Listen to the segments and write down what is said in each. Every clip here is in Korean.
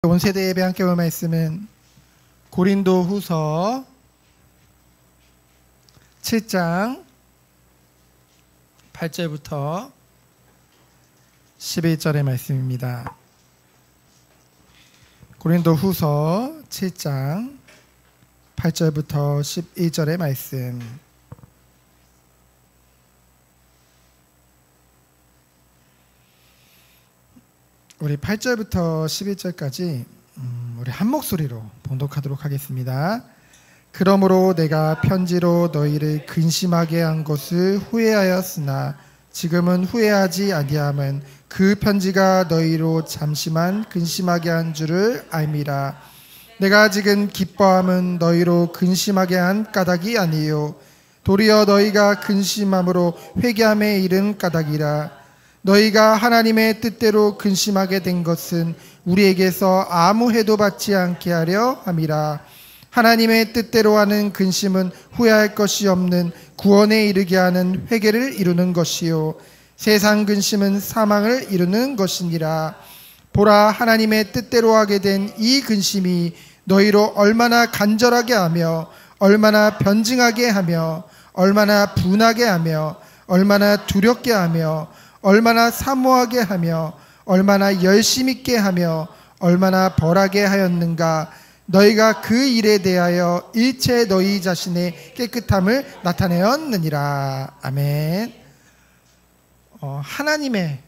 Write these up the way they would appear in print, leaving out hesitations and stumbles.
온 세대 예배 함께 볼 말씀은 고린도 후서 7장 8절부터 11절의 말씀입니다. 고린도 후서 7장 8절부터 11절의 말씀. 우리 8절부터 11절까지 우리 한 목소리로 봉독하도록 하겠습니다. 그러므로 내가 편지로 너희를 근심하게 한 것을 후회하였으나 지금은 후회하지 아니함은 그 편지가 너희로 잠시만 근심하게 한 줄을 알미라. 내가 지금 기뻐함은 너희로 근심하게 한 까닭이 아니요 도리어 너희가 근심함으로 회개함에 이른 까닭이라. 너희가 하나님의 뜻대로 근심하게 된 것은 우리에게서 아무 해도 받지 않게 하려 함이라. 하나님의 뜻대로 하는 근심은 후회할 것이 없는 구원에 이르게 하는 회개를 이루는 것이요 세상 근심은 사망을 이루는 것이니라. 보라, 하나님의 뜻대로 하게 된 이 근심이 너희로 얼마나 간절하게 하며 얼마나 변증하게 하며 얼마나 분하게 하며 얼마나 두렵게 하며 얼마나 사모하게 하며 얼마나 열심 있게 하며 얼마나 벌하게 하였는가. 너희가 그 일에 대하여 일체 너희 자신의 깨끗함을 나타내었느니라. 아멘. 하나님의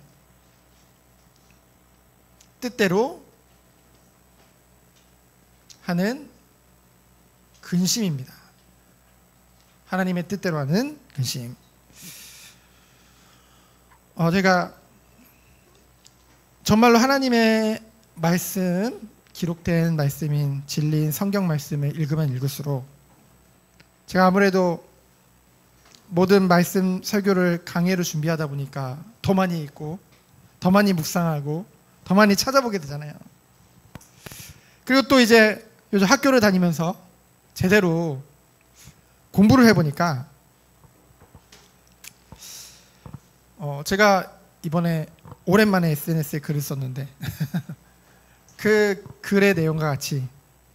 뜻대로 하는 근심입니다. 하나님의 뜻대로 하는 근심. 제가 정말로 하나님의 말씀, 기록된 말씀인 진리인 성경 말씀을 읽으면 읽을수록 제가 아무래도 모든 말씀 설교를 강해로 준비하다 보니까 더 많이 읽고 더 많이 묵상하고 더 많이 찾아보게 되잖아요. 그리고 또 이제 요즘 학교를 다니면서 제대로 공부를 해보니까 제가 이번에 오랜만에 SNS에 글을 썼는데 그 글의 내용과 같이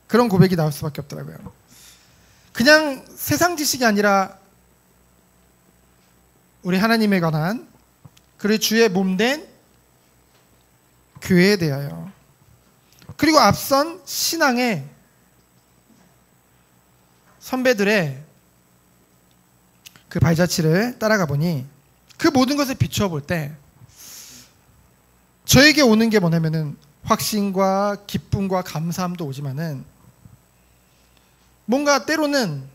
그런 고백이 나올 수밖에 없더라고요. 그냥 세상 지식이 아니라 우리 하나님에 관한 그리고 주의 몸된 교회에 대하여 그리고 앞선 신앙의 선배들의 그 발자취를 따라가 보니 그 모든 것을 비추어 볼 때 저에게 오는 게 뭐냐면은 확신과 기쁨과 감사함도 오지만은 뭔가 때로는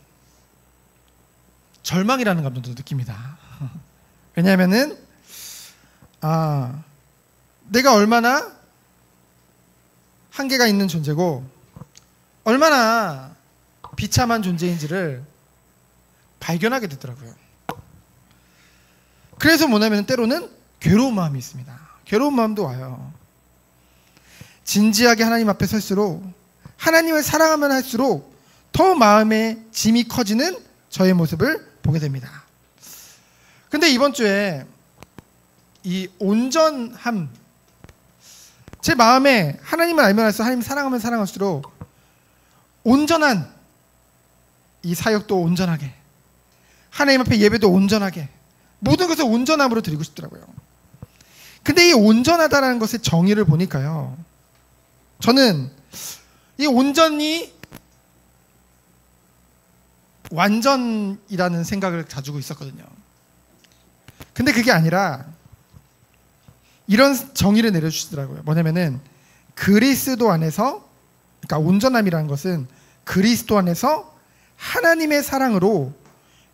절망이라는 감정도 느낍니다. 왜냐하면은 내가 얼마나 한계가 있는 존재고 얼마나 비참한 존재인지를 발견하게 되더라고요. 그래서 뭐냐면 때로는 괴로운 마음이 있습니다. 괴로운 마음도 와요. 진지하게 하나님 앞에 설수록 하나님을 사랑하면 할수록 더 마음의 짐이 커지는 저의 모습을 보게 됩니다. 근데 이번 주에 이 온전함, 제 마음에 하나님을 알면 할수록 하나님 사랑하면 사랑할수록 온전한 이 사역도 온전하게 하나님 앞에 예배도 온전하게 모든 것을 온전함으로 드리고 싶더라고요. 근데 이 온전하다라는 것의 정의를 보니까요, 저는 이 온전이 완전이라는 생각을 가지고 있었거든요. 근데 그게 아니라 이런 정의를 내려주시더라고요. 뭐냐면은 그리스도 안에서, 그러니까 온전함이라는 것은 그리스도 안에서 하나님의 사랑으로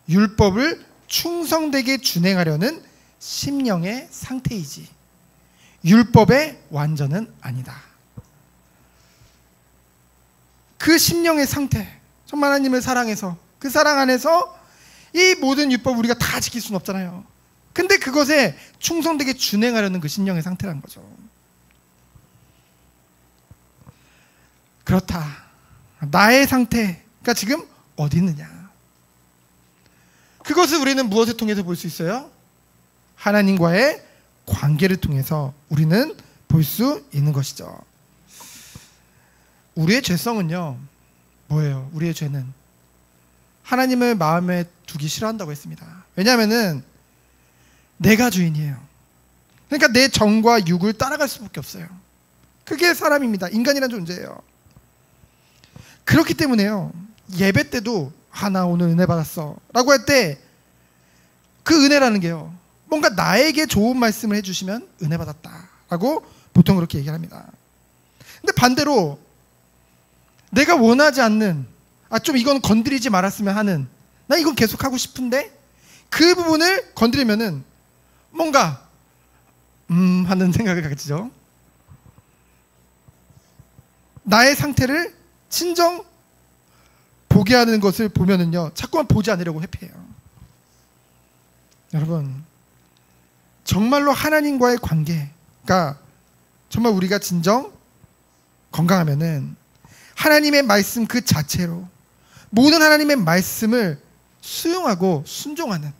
율법을 충성되게 준행하려는 심령의 상태이지 율법의 완전은 아니다. 그 심령의 상태, 정말 하나님을 사랑해서 그 사랑 안에서 이 모든 율법 우리가 다 지킬 수는 없잖아요. 근데 그것에 충성되게 준행하려는 그 심령의 상태라는 거죠. 그렇다. 나의 상태가 지금 어디 있느냐. 그것을 우리는 무엇을 통해서 볼 수 있어요? 하나님과의 관계를 통해서 우리는 볼 수 있는 것이죠. 우리의 죄성은요, 뭐예요? 우리의 죄는 하나님을 마음에 두기 싫어한다고 했습니다. 왜냐하면은 내가 주인이에요. 그러니까 내 정과 육을 따라갈 수밖에 없어요. 그게 사람입니다. 인간이란 존재예요. 그렇기 때문에요, 예배 때도 나 오늘 은혜 받았어 라고 할 때 그 은혜라는 게요, 뭔가 나에게 좋은 말씀을 해주시면 은혜 받았다 라고 보통 그렇게 얘기를 합니다. 근데 반대로 내가 원하지 않는, 좀 이건 건드리지 말았으면 하는, 나 이건 계속 하고 싶은데 그 부분을 건드리면은 뭔가 하는 생각을 가지죠. 나의 상태를 친정 보게 하는 것을 보면은요, 자꾸만 보지 않으려고 회피해요. 여러분, 정말로 하나님과의 관계가 정말 우리가 진정 건강하면은 하나님의 말씀 그 자체로 모든 하나님의 말씀을 수용하고 순종하는,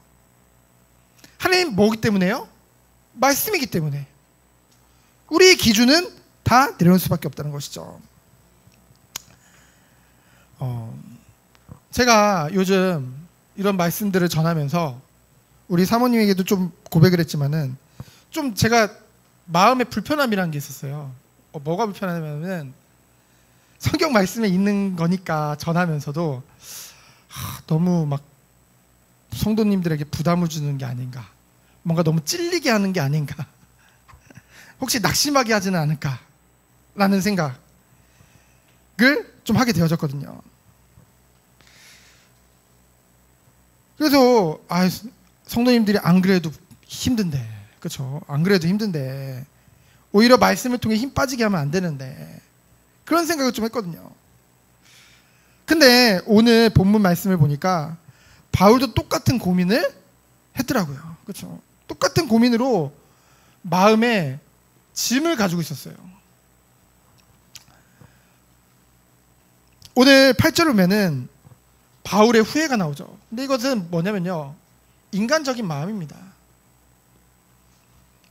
하나님 뭐기 때문에요? 말씀이기 때문에 우리의 기준은 다 내려놓을 수밖에 없다는 것이죠. 제가 요즘 이런 말씀들을 전하면서 우리 사모님에게도 좀 고백을 했지만은 좀 제가 마음에 불편함이라는 게 있었어요. 뭐가 불편하냐면은 성경 말씀에 있는 거니까 전하면서도 너무 막 성도님들에게 부담을 주는 게 아닌가, 뭔가 너무 찔리게 하는 게 아닌가, 혹시 낙심하게 하지는 않을까 라는 생각을 좀 하게 되어졌거든요. 그래서 성도님들이 안 그래도 힘든데, 그렇죠? 안 그래도 힘든데 오히려 말씀을 통해 힘 빠지게 하면 안 되는데, 그런 생각을 좀 했거든요. 근데 오늘 본문 말씀을 보니까 바울도 똑같은 고민을 했더라고요. 그렇죠? 똑같은 고민으로 마음에 짐을 가지고 있었어요. 오늘 8절 보면은 바울의 후회가 나오죠. 근데 이것은 뭐냐면요, 인간적인 마음입니다.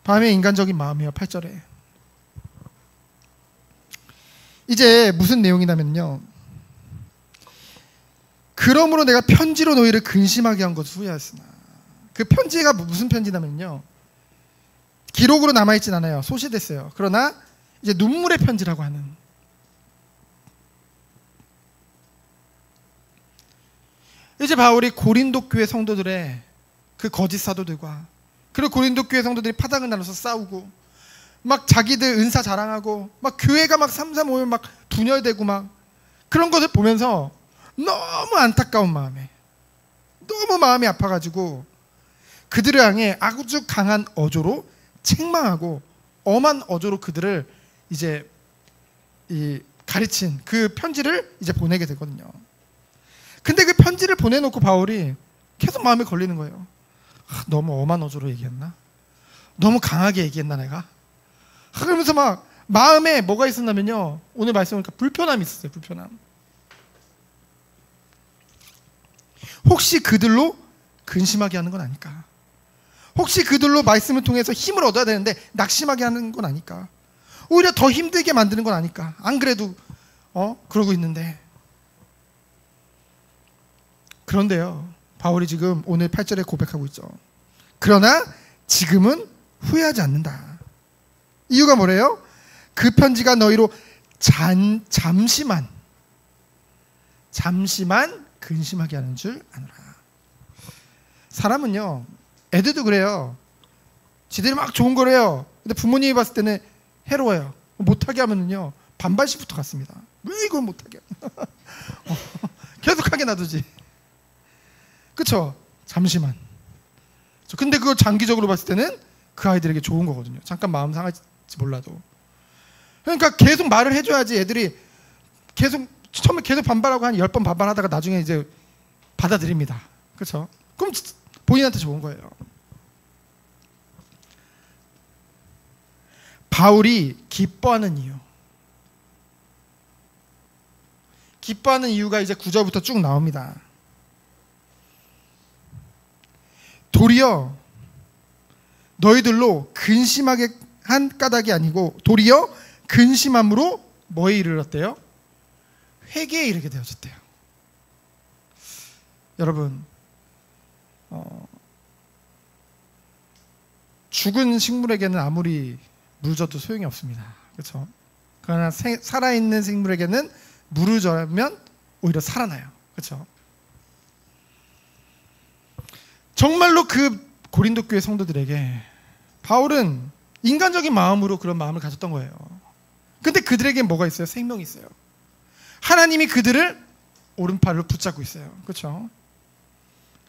바울의 인간적인 마음이에요. 8절에 이제 무슨 내용이냐면요, 그러므로 내가 편지로 너희를 근심하게 한 것을 후회하였으나. 그 편지가 무슨 편지냐면요, 기록으로 남아있진 않아요. 소실됐어요. 그러나 이제 눈물의 편지라고 하는, 이제 바울이 고린도 교회 성도들의 그 거짓 사도들과, 그리고 고린도 교회 성도들이 파당을 나눠서 싸우고 막 자기들 은사 자랑하고 막 교회가 막 삼삼오오 막 분열되고 막 그런 것을 보면서 너무 안타까운 마음에, 너무 마음이 아파가지고 그들을 향해 아주 강한 어조로 책망하고 엄한 어조로 그들을 이제 가르친 그 편지를 이제 보내게 되거든요. 근데 그 편지를 보내놓고 바울이 계속 마음에 걸리는 거예요. 너무 엄한 어조로 얘기했나? 너무 강하게 얘기했나 내가? 그러면서 막 마음에 뭐가 있었냐면요, 오늘 말씀하니까 불편함이 있었어요. 불편함. 혹시 그들로 근심하게 하는 건 아닐까? 혹시 그들로 말씀을 통해서 힘을 얻어야 되는데 낙심하게 하는 건 아닐까? 오히려 더 힘들게 만드는 건 아닐까? 안 그래도 그러고 있는데. 그런데요, 바울이 지금 오늘 8절에 고백하고 있죠. 그러나 지금은 후회하지 않는다. 이유가 뭐래요? 그 편지가 너희로 잠시만 근심하게 하는 줄 아노라. 사람은요, 애들도 그래요. 지들이 막 좋은 거래요. 근데 부모님이 봤을 때는 해로워요. 못하게 하면은요, 반발씩부터 갔습니다. 왜 이걸 못하게 계속하게 놔두지. 그쵸? 잠시만. 근데 그걸 장기적으로 봤을 때는 그 아이들에게 좋은 거거든요. 잠깐 마음 상할지 몰라도. 그러니까 계속 말을 해줘야지 애들이 처음에 계속 반발하고 한 10번 반발하다가 나중에 이제 받아들입니다. 그렇죠? 그럼 본인한테 좋은 거예요. 바울이 기뻐하는 이유. 기뻐하는 이유가 이제 9절부터 쭉 나옵니다. 도리어 너희들로 근심하게 한 까닭이 아니고 도리어 근심함으로 뭐에 이르렀대요? 회개에 이르게 되어졌대요. 여러분, 죽은 식물에게는 아무리 물 줘도 소용이 없습니다. 그렇죠? 그러나 살아있는 생물에게는 물을 줘면 오히려 살아나요. 그렇죠? 정말로 그 고린도 교회 성도들에게 바울은 인간적인 마음으로 그런 마음을 가졌던 거예요. 근데 그들에게 뭐가 있어요? 생명이 있어요. 하나님이 그들을 오른팔로 붙잡고 있어요. 그렇죠?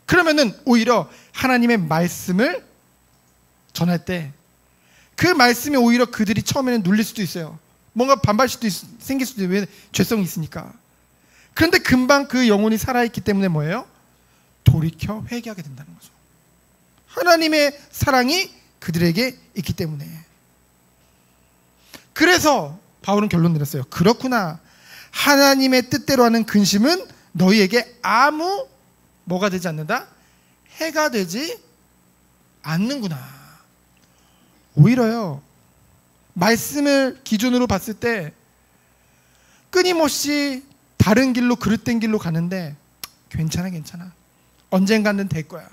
그러면은 오히려 하나님의 말씀을 전할 때 그 말씀이 오히려 그들이 처음에는 눌릴 수도 있어요. 뭔가 반발 수도 생길 수도 있어요. 왜? 죄성이 있으니까. 그런데 금방 그 영혼이 살아있기 때문에 뭐예요? 돌이켜 회개하게 된다는 거죠. 하나님의 사랑이 그들에게 있기 때문에. 그래서 바울은 결론 내렸어요. 그렇구나. 하나님의 뜻대로 하는 근심은 너희에게 아무 뭐가 되지 않는다? 해가 되지 않는구나. 오히려요, 말씀을 기준으로 봤을 때 끊임없이 다른 길로 그릇된 길로 가는데 괜찮아 언젠가는 될 거야.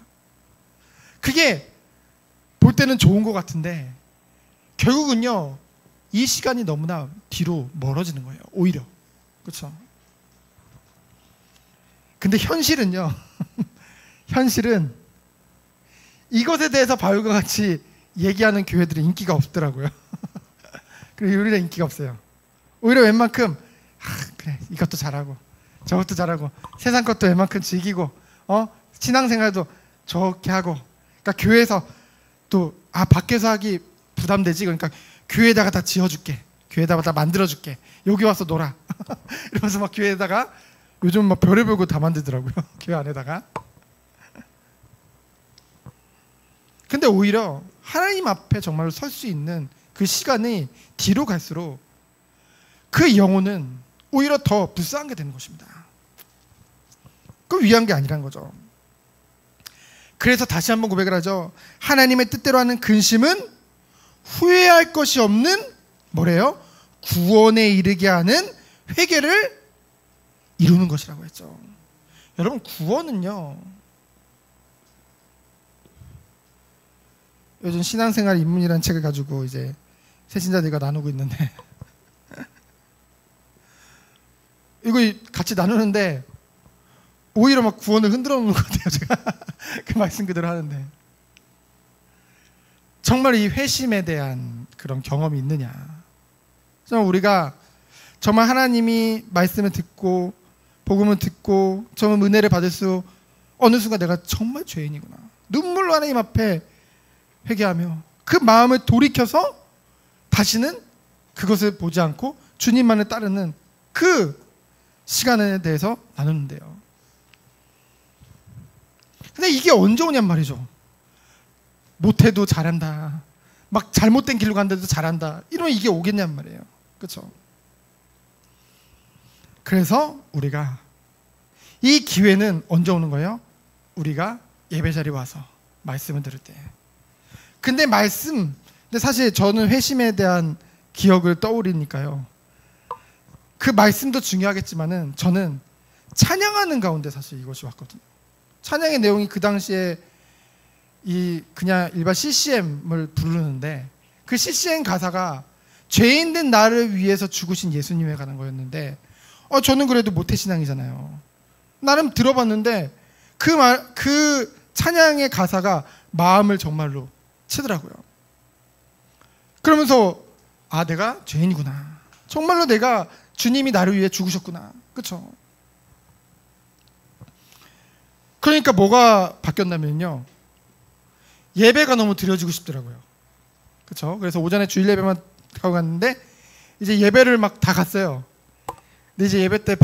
그게 볼 때는 좋은 것 같은데 결국은요, 이 시간이 너무나 뒤로 멀어지는 거예요. 오히려. 그렇죠? 근데 현실은요 현실은 이것에 대해서 바울과 같이 얘기하는 교회들이 인기가 없더라고요. 그리고 우리는 인기가 없어요. 오히려 웬만큼 그래, 이것도 잘하고 저것도 잘하고 세상 것도 웬만큼 즐기고 신앙생활도 좋게 하고, 그러니까 교회에서 또 밖에서 하기 부담되지, 그러니까 교회에다가 다 지어줄게, 교회에다가 다 만들어줄게, 여기 와서 놀아 이러면서 막 교회에다가 요즘 막 별의별 거 다 만들더라고요. 교회 안에다가. 근데 오히려 하나님 앞에 정말로 설 수 있는 그 시간이 뒤로 갈수록 그 영혼은 오히려 더 불쌍한 게 되는 것입니다. 그 위한 게 아니란 거죠. 그래서 다시 한번 고백을 하죠. 하나님의 뜻대로 하는 근심은 후회할 것이 없는 뭐래요? 구원에 이르게 하는 회개를 이루는 것이라고 했죠. 여러분, 구원은요, 요즘 신앙생활 입문이라는 책을 가지고 이제 새신자들과 나누고 있는데 이거 같이 나누는데 오히려 막 구원을 흔들어 놓는 것 같아요. 제가 그 말씀 그대로 하는데 정말 이 회심에 대한 그런 경험이 있느냐. 정말 우리가 정말 하나님이 말씀을 듣고 복음을 듣고 정말 은혜를 받을 수 어느 순간 내가 정말 죄인이구나, 눈물로 하나님 앞에 회개하며 그 마음을 돌이켜서 다시는 그것을 보지 않고 주님만을 따르는 그 시간에 대해서 나누는데요. 근데 이게 언제 오냔 말이죠. 못해도 잘한다, 막 잘못된 길로 간데도 잘한다, 이러면 이게 오겠냔 말이에요. 그렇죠? 그래서 우리가 이 기회는 언제 오는 거예요? 우리가 예배 자리에 와서 말씀을 들을 때. 근데 사실 저는 회심에 대한 기억을 떠올리니까요, 그 말씀도 중요하겠지만은 저는 찬양하는 가운데 사실 이것이 왔거든요. 찬양의 내용이 그 당시에 그냥 일반 CCM을 부르는데 그 CCM 가사가 죄인된 나를 위해서 죽으신 예수님에 관한 거였는데 저는 그래도 모태신앙이잖아요. 나름 들어봤는데 그 찬양의 가사가 마음을 정말로 치더라고요. 그러면서 내가 죄인이구나, 정말로 내가 주님이 나를 위해 죽으셨구나. 그렇죠? 그러니까 뭐가 바뀌었냐면요, 예배가 너무 드려지고 싶더라고요. 그렇죠? 그래서 오전에 주일 예배만 가고 갔는데 이제 예배를 막 다 갔어요. 근데 이제 예배 때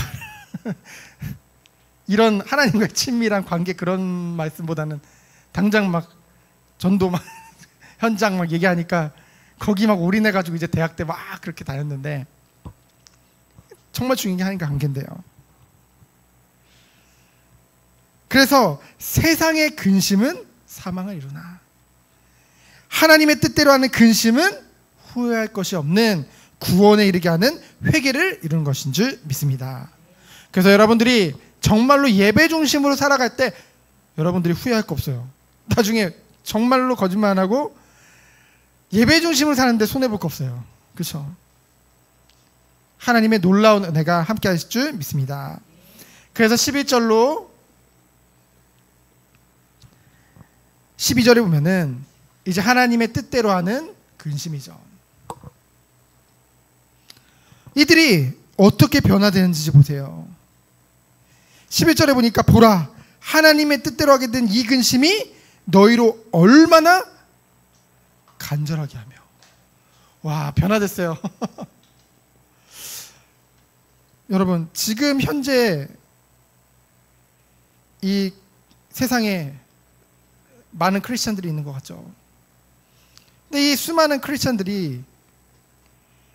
이런 하나님과의 친밀한 관계 그런 말씀보다는 당장 막 전도 막 현장 막 얘기하니까 거기 막 올인해가지고 이제 대학 때 막 그렇게 다녔는데 정말 중요한 게 하나님과 관계인데요. 그래서 세상의 근심은 사망을 이루나 하나님의 뜻대로 하는 근심은 후회할 것이 없는 구원에 이르게 하는 회개를 이루는 것인 줄 믿습니다. 그래서 여러분들이 정말로 예배 중심으로 살아갈 때 여러분들이 후회할 거 없어요. 나중에 정말로 거짓말 안 하고 예배 중심으로 사는데 손해볼 거 없어요. 그렇죠? 하나님의 놀라운 은혜가 함께 하실 줄 믿습니다. 그래서 11절로 12절에 보면은 이제 하나님의 뜻대로 하는 근심이죠. 이들이 어떻게 변화되는지 보세요. 11절에 보니까 보라, 하나님의 뜻대로 하게 된 이 근심이 너희로 얼마나 간절하게 하며. 와, 변화됐어요. 여러분, 지금 현재 이 세상에 많은 크리스천들이 있는 것 같죠. 근데 이 수많은 크리스천들이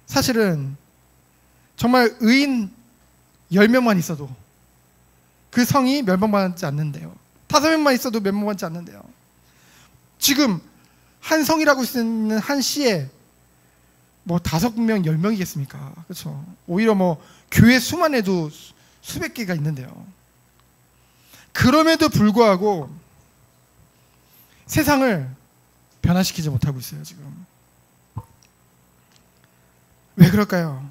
사실은 정말 의인 10명만 있어도 그 성이 멸망받지 않는데요. 5명만 있어도 멸망받지 않는데요. 지금 한 성이라고 쓰는 한 시에 뭐 5명, 10명이겠습니까? 그렇죠. 오히려 뭐 교회 수만 해도 수백 개가 있는데요. 그럼에도 불구하고 세상을 변화시키지 못하고 있어요, 지금. 왜 그럴까요?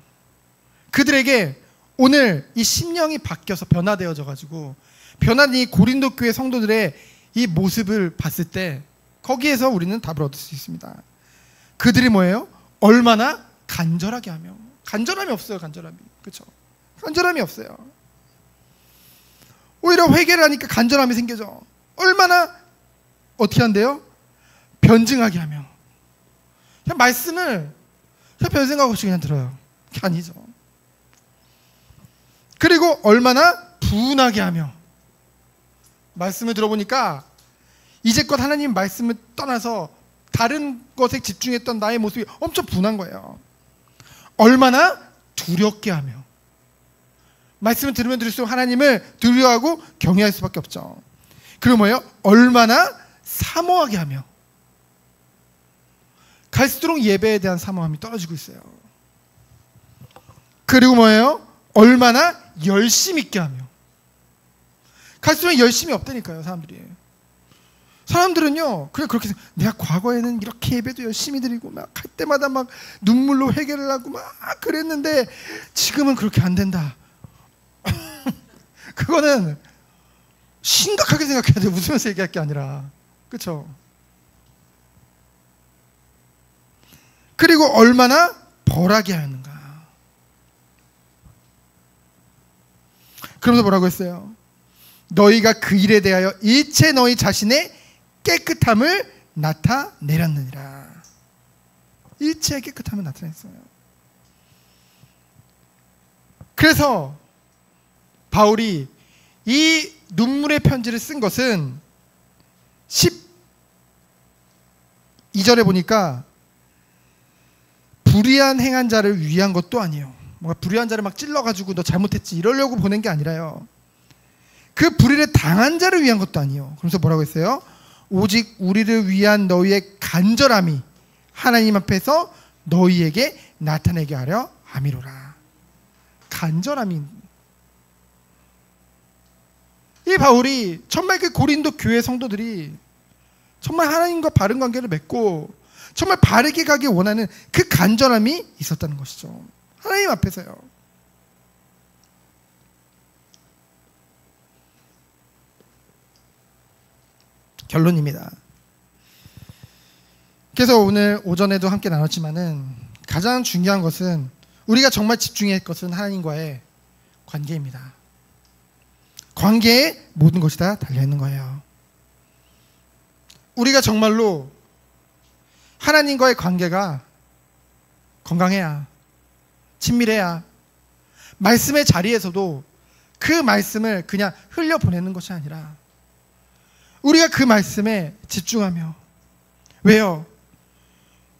그들에게 오늘 이 심령이 바뀌어서 변화되어져 가지고 변한 이 고린도 교회 성도들의 이 모습을 봤을 때 거기에서 우리는 답을 얻을 수 있습니다. 그들이 뭐예요? 얼마나 간절하게 하며. 간절함이 없어요, 간절함이. 그렇죠? 간절함이 없어요. 오히려 회개를 하니까 간절함이 생겨져. 얼마나 어떻게 한대요? 변증하게 하며. 그냥 말씀을 그냥 별 생각 없이 그냥 들어요. 그게 아니죠. 그리고 얼마나 분하게 하며. 말씀을 들어보니까 이제껏 하나님 말씀을 떠나서 다른 것에 집중했던 나의 모습이 엄청 분한 거예요. 얼마나 두렵게 하며. 말씀을 들으면 들을수록 하나님을 두려워하고 경외할 수밖에 없죠. 그리고 뭐예요? 얼마나 사모하게 하며. 갈수록 예배에 대한 사모함이 떨어지고 있어요. 그리고 뭐예요? 얼마나 열심 있게 하며. 갈수록 열심이 없다니까요, 사람들이. 사람들은요, 그래, 그렇게, 내가 과거에는 이렇게 예배도 열심히 드리고, 막, 할 때마다 막, 눈물로 회개를 하고, 막, 그랬는데, 지금은 그렇게 안 된다. 그거는, 심각하게 생각해야 돼. 웃으면서 얘기할 게 아니라. 그쵸? 그리고 얼마나 벌하게 하는가. 그러면서 뭐라고 했어요? 너희가 그 일에 대하여 일체 너희 자신의 깨끗함을 나타내렸느니라. 일체의 깨끗함을 나타냈어요. 그래서 바울이 이 눈물의 편지를 쓴 것은 12절에 보니까 불의한 행한 자를 위한 것도 아니에요. 뭔가 불의한 자를 막 찔러가지고 너 잘못했지 이러려고 보낸 게 아니라요. 그 불의를 당한 자를 위한 것도 아니에요. 그래서 뭐라고 했어요? 오직 우리를 위한 너희의 간절함이 하나님 앞에서 너희에게 나타내게 하려 함이로라. 간절함이. 이 바울이 정말 그 고린도 교회 성도들이 정말 하나님과 바른 관계를 맺고 정말 바르게 가길 원하는 그 간절함이 있었다는 것이죠. 하나님 앞에서요. 결론입니다. 그래서 오늘 오전에도 함께 나눴지만은 가장 중요한 것은 우리가 정말 집중해야 할 것은 하나님과의 관계입니다. 관계에 모든 것이 다 달려있는 거예요. 우리가 정말로 하나님과의 관계가 건강해야, 친밀해야 말씀의 자리에서도 그 말씀을 그냥 흘려보내는 것이 아니라 우리가 그 말씀에 집중하며. 왜요?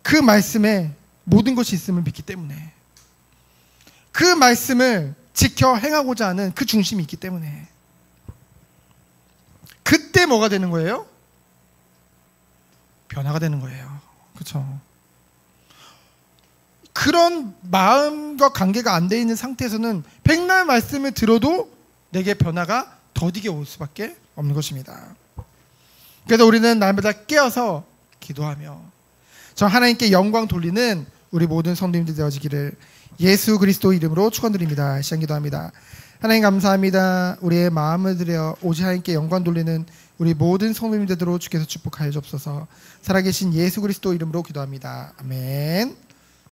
그 말씀에 모든 것이 있음을 믿기 때문에. 그 말씀을 지켜 행하고자 하는 그 중심이 있기 때문에. 그때 뭐가 되는 거예요? 변화가 되는 거예요. 그렇죠? 그런 마음과 관계가 안 돼 있는 상태에서는 백날 말씀을 들어도 내게 변화가 더디게 올 수밖에 없는 것입니다. 그래서 우리는 날마다 깨어서 기도하며 저 하나님께 영광 돌리는 우리 모든 성도님들 되어지기를 예수 그리스도 이름으로 축원드립니다. 시간 기도합니다. 하나님 감사합니다. 우리의 마음을 들여 오직 하나님께 영광 돌리는 우리 모든 성도님들로 주께서 축복하여 주옵소서. 살아계신 예수 그리스도 이름으로 기도합니다. 아멘.